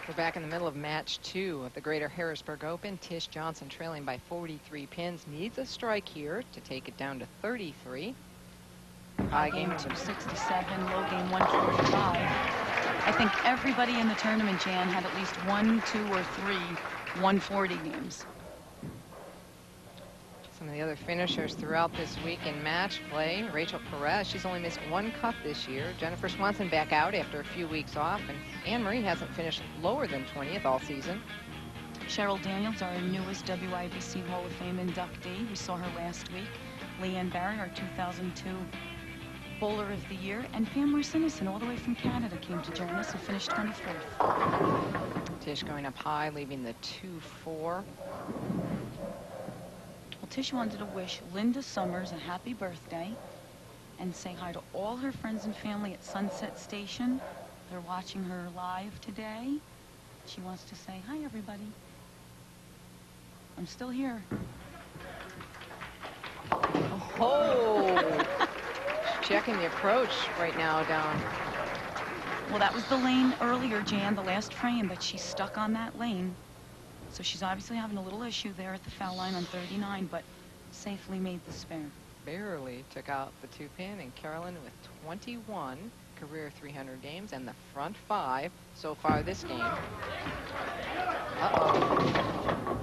We're back in the middle of match 2 of the Greater Harrisburg Open. Tish Johnson trailing by 43 pins. Needs a strike here to take it down to 33. High game 267, low game 145. I think everybody in the tournament, Jan, had at least 1, 2, or 3 140 games. Some of the other finishers throughout this week in match play. Rachel Perez, she's only missed 1 cut this year. Jennifer Swanson back out after a few weeks off. And Anne-Marie hasn't finished lower than 20th all season. Cheryl Daniels, our newest WIBC Hall of Fame inductee. We saw her last week. Leanne Barry, our 2002 Bowler of the Year. And Pam Marcinison, all the way from Canada, came to join us and finished 24th. Tish going up high, leaving the 2-4. Tish wanted to wish Linda Summers a happy birthday and say hi to all her friends and family at Sunset Station. They're watching her live today. She wants to say, hi, everybody. I'm still here. Oh, checking the approach right now down. Well, that was the lane earlier, Jan, the last frame, but she's stuck on that lane. So she's obviously having a little issue there at the foul line on 39, but safely made the spare. Barely took out the 2-pin, and Carolyn with 21 career 300 games and the front 5 so far this game. Uh-oh.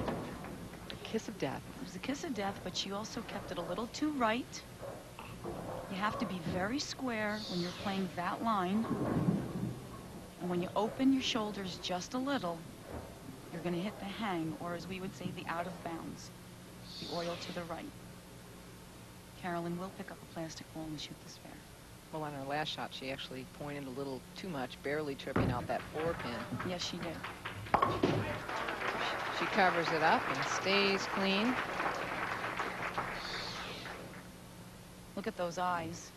Kiss of death. It was a kiss of death, but she also kept it a little too right. You have to be very square when you're playing that line. And when you open your shoulders just a little, you're going to hit the hang, or as we would say, the out of bounds, the oil to the right. Carolyn will pick up a plastic ball and shoot the spare. Well, on her last shot, she actually pointed a little too much, barely tripping out that 4-pin. Yes, she did. She covers it up and stays clean. Look at those eyes.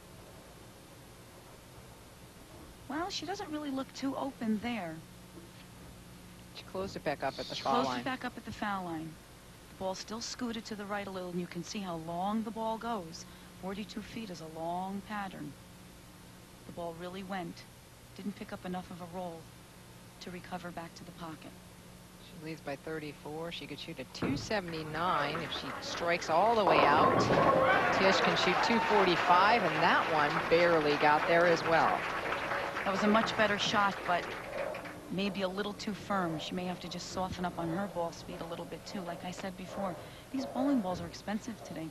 Well, she doesn't really look too open there. She closed it back up at the She foul line. closed it back up at the foul line. The ball still scooted to the right a little, and you can see how long the ball goes. 42 feet is a long pattern. The ball really went. Didn't pick up enough of a roll to recover back to the pocket. She leads by 34. She could shoot a 279 if she strikes all the way out. Tish can shoot 245, and that one barely got there as well. That was a much better shot, but maybe a little too firm. She may have to just soften up on her ball speed a little bit too. Like I said before, these bowling balls are expensive today.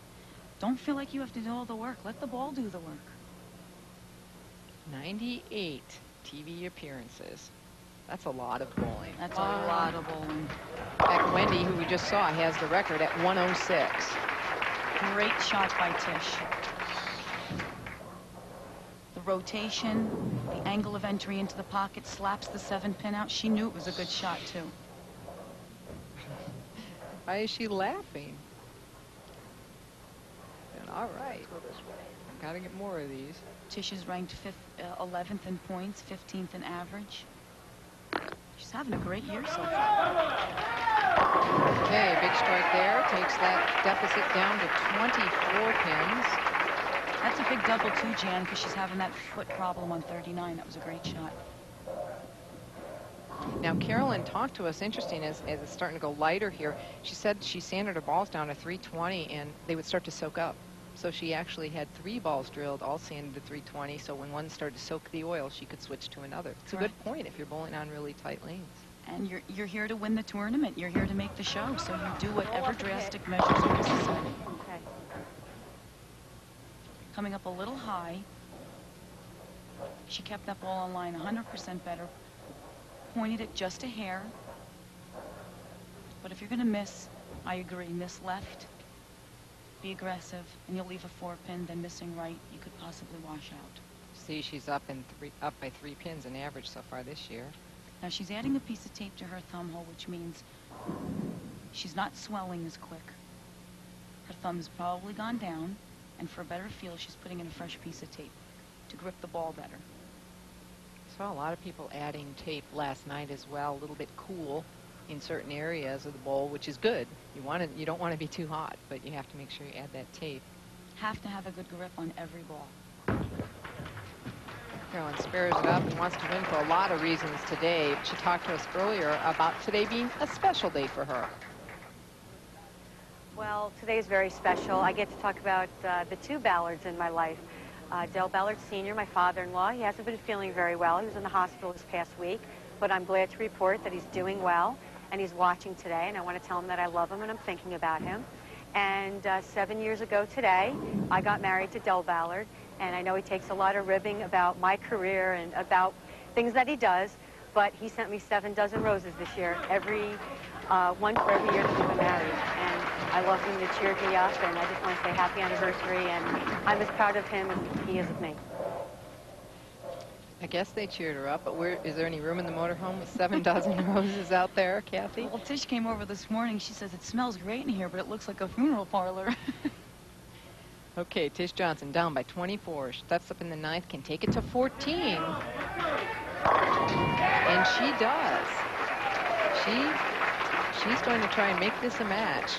Don't feel like you have to do all the work. Let the ball do the work. 98 TV appearances. That's a lot of bowling. That's a lot of bowling. In fact, Wendy, who we just saw, has the record at 106. Great shot by Tish. The rotation, the angle of entry into the pocket, slaps the 7-pin out. She knew it was a good shot, too. Why is she laughing? And all right. Got to get more of these. Tish is ranked 11th in points, 15th in average. She's having a great year so far. Okay, big strike there. Takes that deficit down to 24 pins. That's a big double too, Jan, because she's having that foot problem on 39. That was a great shot. Now, Carolyn talked to us, interesting, as it's starting to go lighter here. She said she sanded her balls down to 320, and they would start to soak up. So she actually had 3 balls drilled, all sanded to 320, so when one started to soak the oil, she could switch to another. It's a good point if you're bowling on really tight lanes. And you're here to win the tournament. You're here to make the show, so you do whatever drastic measures are necessary. Okay. Coming up a little high. She kept that ball on line 100% better. Pointed it just a hair. But if you're going to miss, I agree, miss left. Be aggressive, and you'll leave a 4-pin, then missing right, you could possibly wash out. See, she's up by 3 pins in average so far this year. Now she's adding a piece of tape to her thumb hole, which means she's not swelling as quick. Her thumb's probably gone down, and for a better feel, she's putting in a fresh piece of tape to grip the ball better. Saw a lot of people adding tape last night as well, a little bit cool in certain areas of the bowl, which is good. You don't want to be too hot, but you have to make sure you add that tape. Have to have a good grip on every ball. Carolyn spares it up and wants to win for a lot of reasons today. She talked to us earlier about today being a special day for her. Well, today is very special. I get to talk about the two Ballards in my life. Dale Ballard Sr., my father-in-law, he hasn't been feeling very well. He was in the hospital this past week, but I'm glad to report that he's doing well, and he's watching today, and I want to tell him that I love him and I'm thinking about him. And 7 years ago today, I got married to Dale Ballard, and I know he takes a lot of ribbing about my career and about things that he does, but he sent me 7 dozen roses this year, one for every year that we've been married. And I love him to cheer me up, and I just want to say happy anniversary, and I'm as proud of him as he is of me. I guess they cheered her up, but is there any room in the motorhome with 7 dozen roses out there, Kathy? Well, Tish came over this morning. She says it smells great in here, but it looks like a funeral parlor. Okay, Tish Johnson down by 24. Steps up in the 9th, can take it to 14. And she does. She's going to try and make this a match.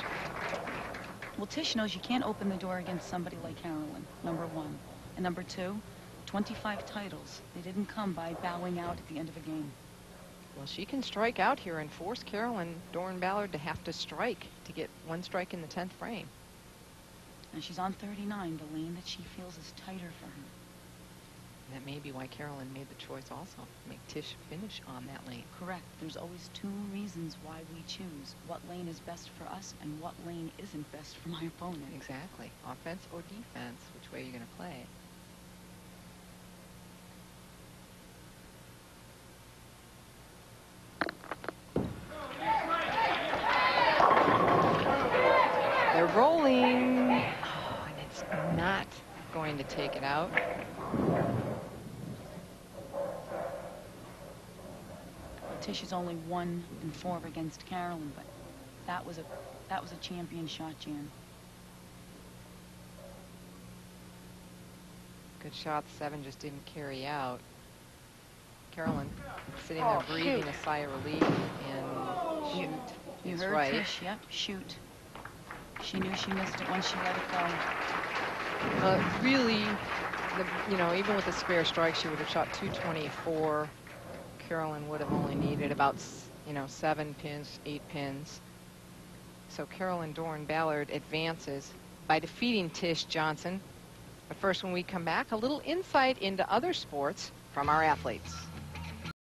Well, Tish knows you can't open the door against somebody like Carolyn, number 1. And number 2, 25 titles. They didn't come by bowing out at the end of a game. Well, she can strike out here and force Carolyn Dorin-Ballard to have to strike to get 1 strike in the 10th frame. And she's on 39, the lane that she feels is tighter for her. And that may be why Carolyn made the choice also, make Tish finish on that lane. Correct. There's always 2 reasons why we choose what lane is best for us and what lane isn't best for my opponent. Exactly. Offense or defense, which way you're going to play. They're rolling. Oh, and it's not going to take it out. Tish is only 1 and 4 against Carolyn, but that was a champion shot, Jan. Good shot. 7 just didn't carry out. Carolyn sitting there breathing a sigh of relief, and shoot. You is heard right. Tish, yep, shoot. She knew she missed it once she let it go. Really, even with a spare strike, she would have shot 224. Carolyn would have only needed about, 7 pins, 8 pins. So Carolyn Dorin-Ballard advances by defeating Tish Johnson. But first, when we come back, a little insight into other sports from our athletes.